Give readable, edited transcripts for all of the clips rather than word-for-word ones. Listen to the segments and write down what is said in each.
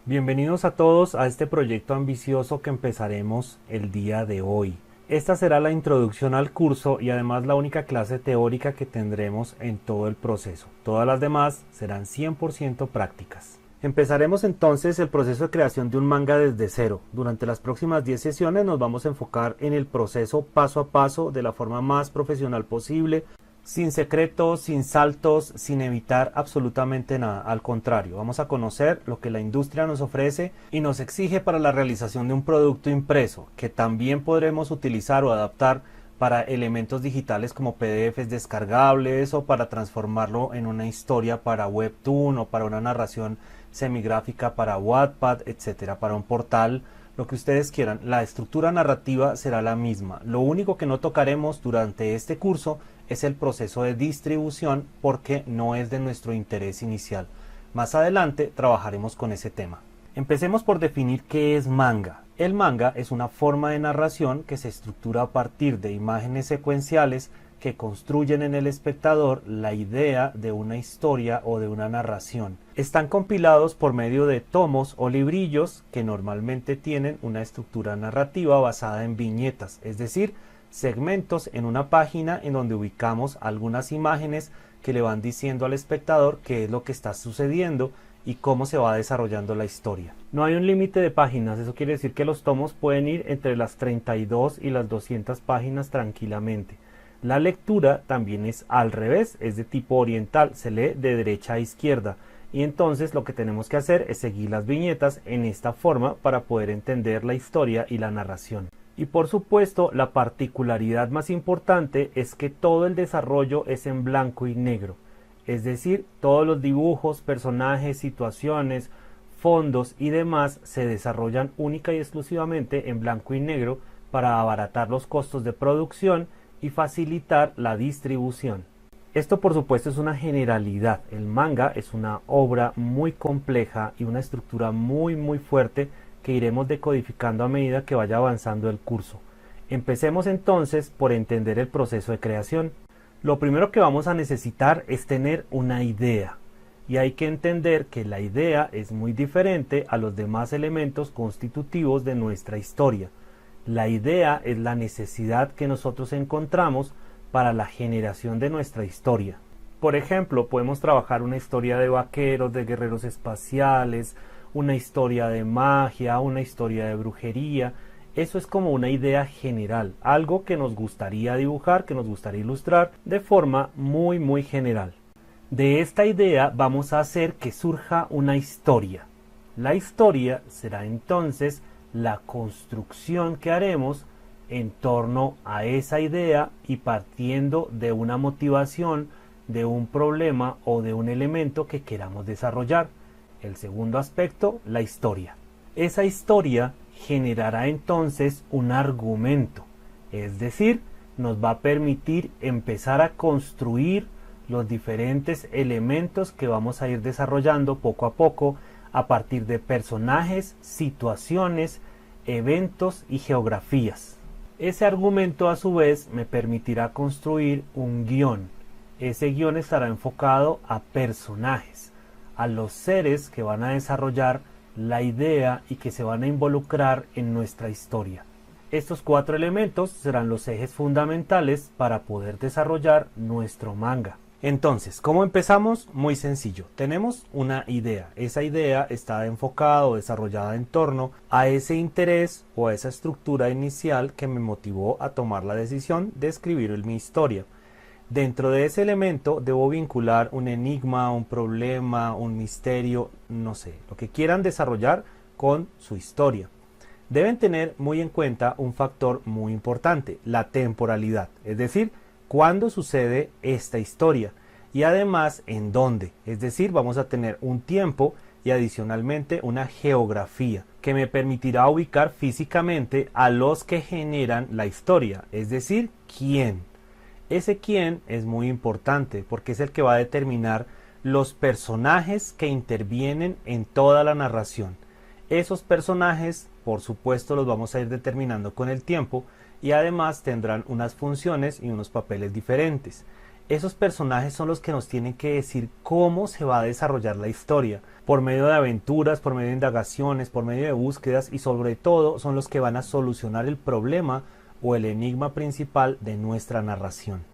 Bienvenidos a todos a este proyecto ambicioso que empezaremos el día de hoy. Esta será la introducción al curso y además la única clase teórica que tendremos en todo el proceso. Todas las demás serán 100% prácticas. Empezaremos entonces el proceso de creación de un manga desde cero. Durante las próximas 10 sesiones nos vamos a enfocar en el proceso paso a paso de la forma más profesional posible, sin secretos, sin saltos, sin evitar absolutamente nada. Al contrario, vamos a conocer lo que la industria nos ofrece y nos exige para la realización de un producto impreso, que también podremos utilizar o adaptar para elementos digitales como PDFs descargables o para transformarlo en una historia para Webtoon o para una narración semigráfica para Wattpad, etcétera, para un portal, lo que ustedes quieran. La estructura narrativa será la misma. Lo único que no tocaremos durante este curso es el proceso de distribución porque no es de nuestro interés inicial. Más adelante trabajaremos con ese tema. Empecemos por definir qué es manga. El manga es una forma de narración que se estructura a partir de imágenes secuenciales que construyen en el espectador la idea de una historia o de una narración. Están compilados por medio de tomos o librillos que normalmente tienen una estructura narrativa basada en viñetas, es decir, segmentos en una página en donde ubicamos algunas imágenes que le van diciendo al espectador qué es lo que está sucediendo y cómo se va desarrollando la historia. No hay un límite de páginas, eso quiere decir que los tomos pueden ir entre las 32 y las 200 páginas tranquilamente. La lectura también es al revés, es de tipo oriental, se lee de derecha a izquierda y entonces lo que tenemos que hacer es seguir las viñetas en esta forma para poder entender la historia y la narración. Y por supuesto, la particularidad más importante es que todo el desarrollo es en blanco y negro. Es decir, todos los dibujos, personajes, situaciones, fondos y demás se desarrollan única y exclusivamente en blanco y negro para abaratar los costos de producción y facilitar la distribución. Esto por supuesto es una generalidad. El manga es una obra muy compleja y una estructura muy fuerte que iremos decodificando a medida que vaya avanzando el curso. Empecemos entonces por entender el proceso de creación. Lo primero que vamos a necesitar es tener una idea, y hay que entender que la idea es muy diferente a los demás elementos constitutivos de nuestra historia. La idea es la necesidad que nosotros encontramos para la generación de nuestra historia. Por ejemplo, podemos trabajar una historia de vaqueros, de guerreros espaciales, una historia de magia, una historia de brujería. Eso es como una idea general, algo que nos gustaría dibujar, que nos gustaría ilustrar de forma muy general. De esta idea vamos a hacer que surja una historia. La historia será entonces la construcción que haremos en torno a esa idea y partiendo de una motivación, de un problema o de un elemento que queramos desarrollar. El segundo aspecto, la historia. Esa historia generará entonces un argumento, es decir, nos va a permitir empezar a construir los diferentes elementos que vamos a ir desarrollando poco a poco a partir de personajes, situaciones, eventos y geografías. Ese argumento a su vez me permitirá construir un guión. Ese guión estará enfocado a personajes, a los seres que van a desarrollar la idea y que se van a involucrar en nuestra historia. Estos 4 elementos serán los ejes fundamentales para poder desarrollar nuestro manga. Entonces, ¿cómo empezamos? Muy sencillo. Tenemos una idea. Esa idea está enfocada o desarrollada en torno a ese interés o a esa estructura inicial que me motivó a tomar la decisión de escribir mi historia. Dentro de ese elemento debo vincular un enigma, un problema, un misterio, no sé, lo que quieran desarrollar con su historia. Deben tener muy en cuenta un factor muy importante, la temporalidad, es decir, cuándo sucede esta historia y además en dónde, es decir, vamos a tener un tiempo y adicionalmente una geografía que me permitirá ubicar físicamente a los que generan la historia, es decir, quién. Ese quién es muy importante porque es el que va a determinar los personajes que intervienen en toda la narración. Esos personajes, por supuesto, los vamos a ir determinando con el tiempo y además tendrán unas funciones y unos papeles diferentes. Esos personajes son los que nos tienen que decir cómo se va a desarrollar la historia, por medio de aventuras, por medio de indagaciones, por medio de búsquedas, y sobre todo son los que van a solucionar el problema o el enigma principal de nuestra narración.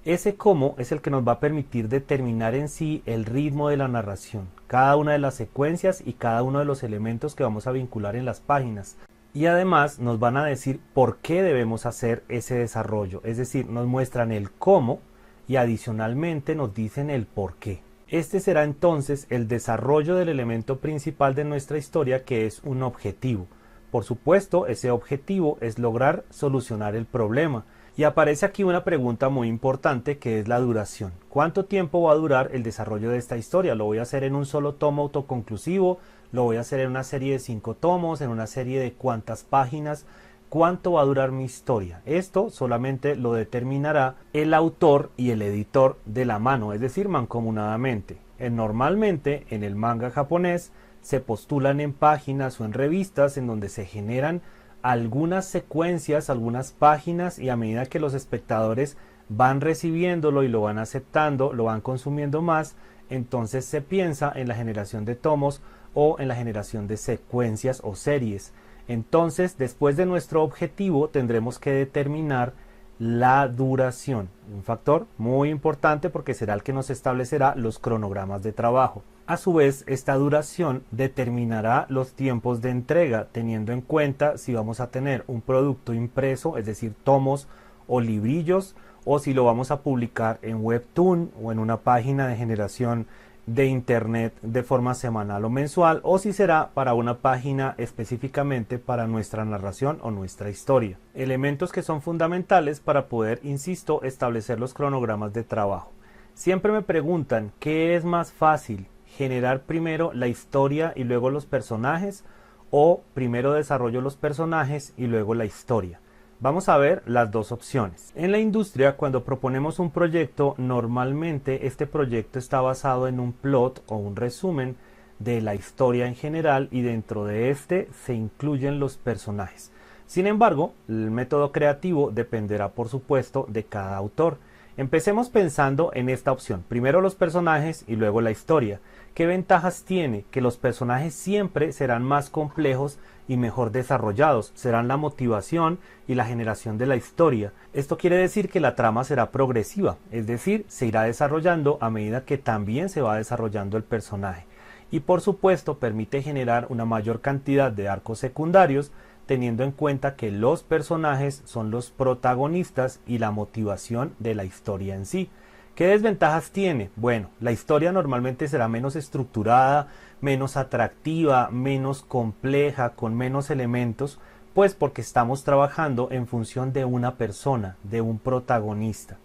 Ese cómo es el que nos va a permitir determinar en sí el ritmo de la narración, cada una de las secuencias y cada uno de los elementos que vamos a vincular en las páginas. Y además nos van a decir por qué debemos hacer ese desarrollo, es decir, nos muestran el cómo y adicionalmente nos dicen el por qué. Este será entonces el desarrollo del elemento principal de nuestra historia, que es un objetivo. Por supuesto, ese objetivo es lograr solucionar el problema. Y aparece aquí una pregunta muy importante, que es la duración. ¿Cuánto tiempo va a durar el desarrollo de esta historia? ¿Lo voy a hacer en un solo tomo autoconclusivo? ¿Lo voy a hacer en una serie de 5 tomos? ¿En una serie de cuántas páginas? ¿Cuánto va a durar mi historia? Esto solamente lo determinará el autor y el editor de la mano, es decir, mancomunadamente. Normalmente en el manga japonés se postulan en páginas o en revistas en donde se generan algunas secuencias, algunas páginas, y a medida que los espectadores van recibiéndolo y lo van aceptando, lo van consumiendo más, entonces se piensa en la generación de tomos o en la generación de secuencias o series. Entonces, después de nuestro objetivo, tendremos que determinar la duración, un factor muy importante porque será el que nos establecerá los cronogramas de trabajo. A su vez, esta duración determinará los tiempos de entrega, teniendo en cuenta si vamos a tener un producto impreso, es decir, tomos o librillos, o si lo vamos a publicar en Webtoon o en una página de generación de internet de forma semanal o mensual, o si será para una página específicamente para nuestra narración o nuestra historia. Elementos que son fundamentales para poder, insisto, establecer los cronogramas de trabajo. Siempre me preguntan, ¿qué es más fácil? ¿Generar primero la historia y luego los personajes, o primero desarrollo los personajes y luego la historia? Vamos a ver las dos opciones. En la industria, cuando proponemos un proyecto, normalmente este proyecto está basado en un plot o un resumen de la historia en general, y dentro de este se incluyen los personajes. Sin embargo, el método creativo dependerá, por supuesto, de cada autor. Empecemos pensando en esta opción, primero los personajes y luego la historia. ¿Qué ventajas tiene? Que los personajes siempre serán más complejos y mejor desarrollados, serán la motivación y la generación de la historia. Esto quiere decir que la trama será progresiva, es decir, se irá desarrollando a medida que también se va desarrollando el personaje. Y por supuesto permite generar una mayor cantidad de arcos secundarios, teniendo en cuenta que los personajes son los protagonistas y la motivación de la historia en sí. ¿Qué desventajas tiene? Bueno, la historia normalmente será menos estructurada, menos atractiva, menos compleja, con menos elementos, pues porque estamos trabajando en función de una persona, de un protagonista.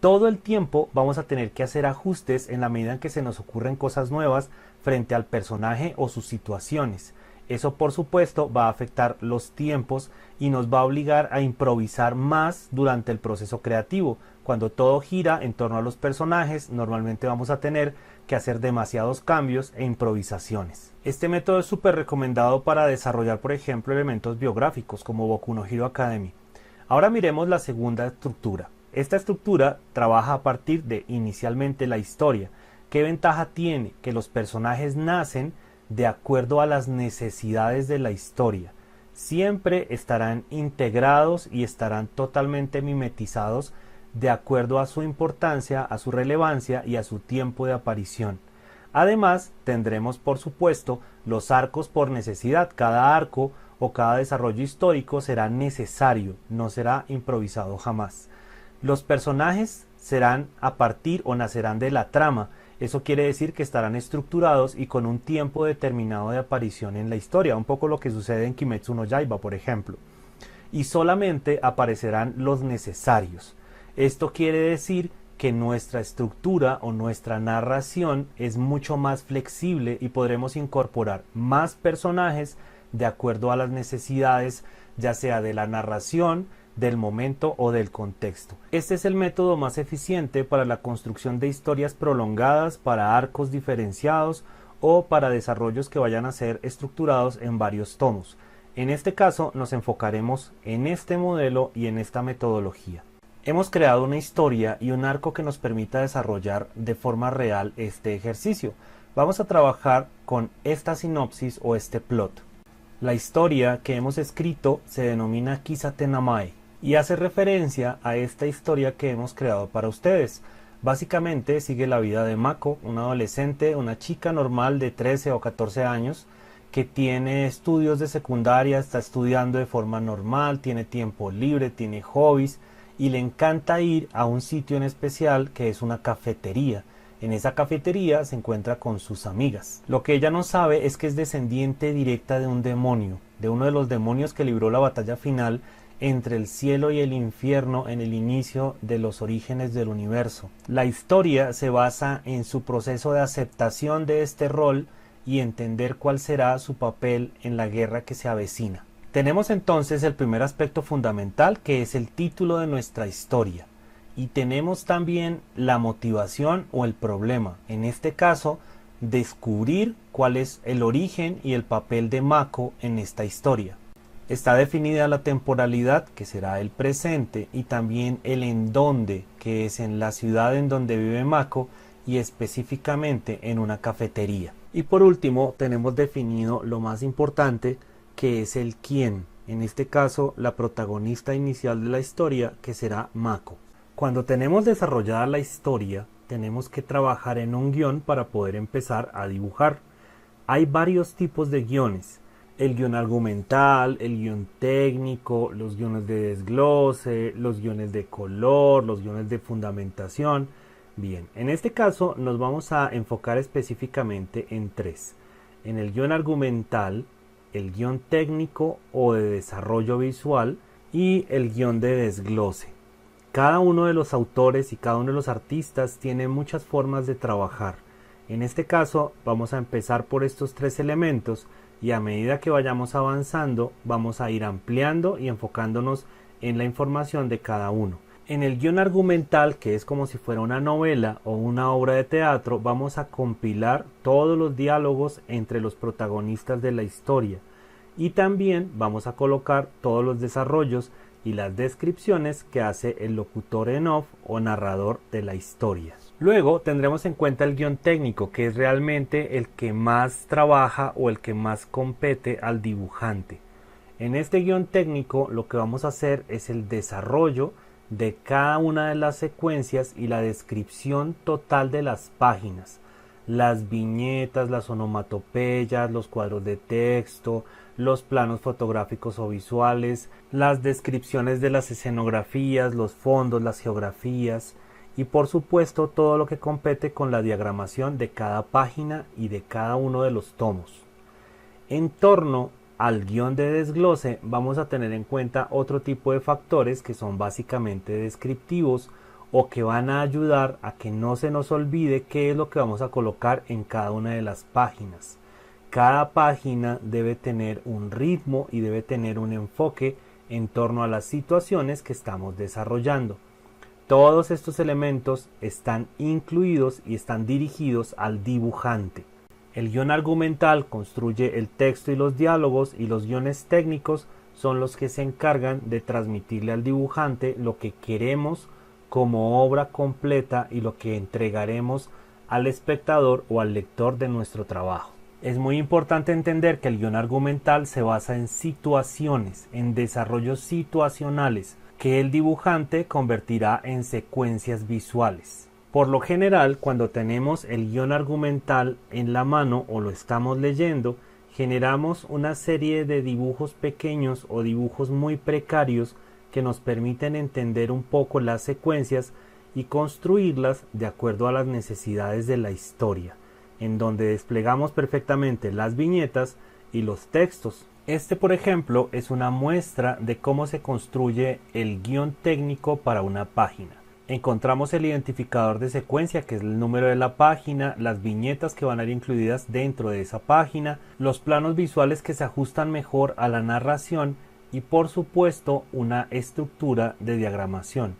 Todo el tiempo vamos a tener que hacer ajustes en la medida en que se nos ocurren cosas nuevas frente al personaje o sus situaciones. Eso, por supuesto, va a afectar los tiempos y nos va a obligar a improvisar más durante el proceso creativo. Cuando todo gira en torno a los personajes, normalmente vamos a tener que hacer demasiados cambios e improvisaciones. Este método es súper recomendado para desarrollar, por ejemplo, elementos biográficos como Boku no Hero Academy. Ahora miremos la segunda estructura. Esta estructura trabaja a partir de inicialmente la historia. ¿Qué ventaja tiene? Que los personajes nacen de acuerdo a las necesidades de la historia. Siempre estarán integrados y estarán totalmente mimetizados de acuerdo a su importancia, a su relevancia y a su tiempo de aparición. Además, tendremos por supuesto los arcos por necesidad. Cada arco o cada desarrollo histórico será necesario, no será improvisado jamás. Los personajes serán a partir o nacerán de la trama. Eso quiere decir que estarán estructurados y con un tiempo determinado de aparición en la historia, un poco lo que sucede en Kimetsu no Yaiba, por ejemplo. Y solamente aparecerán los necesarios. Esto quiere decir que nuestra estructura o nuestra narración es mucho más flexible y podremos incorporar más personajes de acuerdo a las necesidades, ya sea de la narración, del momento o del contexto. Este es el método más eficiente para la construcción de historias prolongadas, para arcos diferenciados o para desarrollos que vayan a ser estructurados en varios tomos. En este caso nos enfocaremos en este modelo y en esta metodología. Hemos creado una historia y un arco que nos permita desarrollar de forma real este ejercicio. Vamos a trabajar con esta sinopsis o este plot. La historia que hemos escrito se denomina Kisatenamae y hace referencia a esta historia que hemos creado para ustedes. Básicamente sigue la vida de Mako, una adolescente, una chica normal de 13 o 14 años que tiene estudios de secundaria, está estudiando de forma normal, tiene tiempo libre, tiene hobbies y le encanta ir a un sitio en especial que es una cafetería. En esa cafetería se encuentra con sus amigas. Lo que ella no sabe es que es descendiente directa de un demonio, de uno de los demonios que libró la batalla final entre el cielo y el infierno en el inicio de los orígenes del universo. La historia se basa en su proceso de aceptación de este rol y entender cuál será su papel en la guerra que se avecina. Tenemos entonces el primer aspecto fundamental, que es el título de nuestra historia. Y tenemos también la motivación o el problema. En este caso, descubrir cuál es el origen y el papel de Mako en esta historia. Está definida la temporalidad, que será el presente, y también el en dónde, que es en la ciudad en donde vive Mako y específicamente en una cafetería. Y por último, tenemos definido lo más importante, que es el quién. En este caso, la protagonista inicial de la historia, que será Mako. Cuando tenemos desarrollada la historia, tenemos que trabajar en un guión para poder empezar a dibujar. Hay varios tipos de guiones. El guión argumental, el guión técnico, los guiones de desglose, los guiones de color, los guiones de fundamentación. Bien, en este caso nos vamos a enfocar específicamente en tres. En el guión argumental, el guión técnico o de desarrollo visual y el guión de desglose. Cada uno de los autores y cada uno de los artistas tiene muchas formas de trabajar. En este caso vamos a empezar por estos tres elementos y a medida que vayamos avanzando vamos a ir ampliando y enfocándonos en la información de cada uno. En el guión argumental, que es como si fuera una novela o una obra de teatro, vamos a compilar todos los diálogos entre los protagonistas de la historia y también vamos a colocar todos los desarrollos y las descripciones que hace el locutor en off o narrador de la historia. Luego tendremos en cuenta el guión técnico, que es realmente el que más trabaja o el que más compete al dibujante. En este guión técnico lo que vamos a hacer es el desarrollo de cada una de las secuencias y la descripción total de las páginas, las viñetas, las onomatopeyas, los cuadros de texto, los planos fotográficos o visuales, las descripciones de las escenografías, los fondos, las geografías y por supuesto todo lo que compete con la diagramación de cada página y de cada uno de los tomos. En torno al guión de desglose vamos a tener en cuenta otro tipo de factores que son básicamente descriptivos o que van a ayudar a que no se nos olvide qué es lo que vamos a colocar en cada una de las páginas. Cada página debe tener un ritmo y debe tener un enfoque en torno a las situaciones que estamos desarrollando. Todos estos elementos están incluidos y están dirigidos al dibujante. El guión argumental construye el texto y los diálogos y los guiones técnicos son los que se encargan de transmitirle al dibujante lo que queremos como obra completa y lo que entregaremos al espectador o al lector de nuestro trabajo. Es muy importante entender que el guión argumental se basa en situaciones, en desarrollos situacionales, que el dibujante convertirá en secuencias visuales. Por lo general, cuando tenemos el guión argumental en la mano o lo estamos leyendo, generamos una serie de dibujos pequeños o dibujos muy precarios que nos permiten entender un poco las secuencias y construirlas de acuerdo a las necesidades de la historia, en donde desplegamos perfectamente las viñetas y los textos. Este, por ejemplo, es una muestra de cómo se construye el guión técnico para una página. Encontramos el identificador de secuencia, que es el número de la página, las viñetas que van a ir incluidas dentro de esa página, los planos visuales que se ajustan mejor a la narración y por supuesto una estructura de diagramación.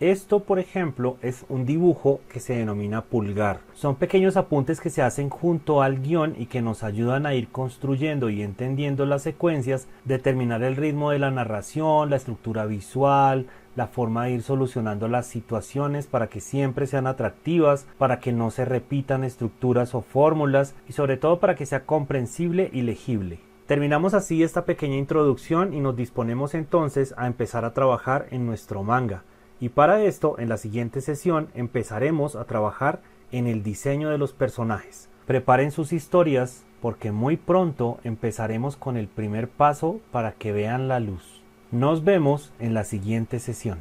Esto, por ejemplo, es un dibujo que se denomina pulgar. Son pequeños apuntes que se hacen junto al guión y que nos ayudan a ir construyendo y entendiendo las secuencias, determinar el ritmo de la narración, la estructura visual, la forma de ir solucionando las situaciones para que siempre sean atractivas, para que no se repitan estructuras o fórmulas y sobre todo para que sea comprensible y legible. Terminamos así esta pequeña introducción y nos disponemos entonces a empezar a trabajar en nuestro manga. Y para esto, en la siguiente sesión empezaremos a trabajar en el diseño de los personajes. Preparen sus historias porque muy pronto empezaremos con el primer paso para que vean la luz. Nos vemos en la siguiente sesión.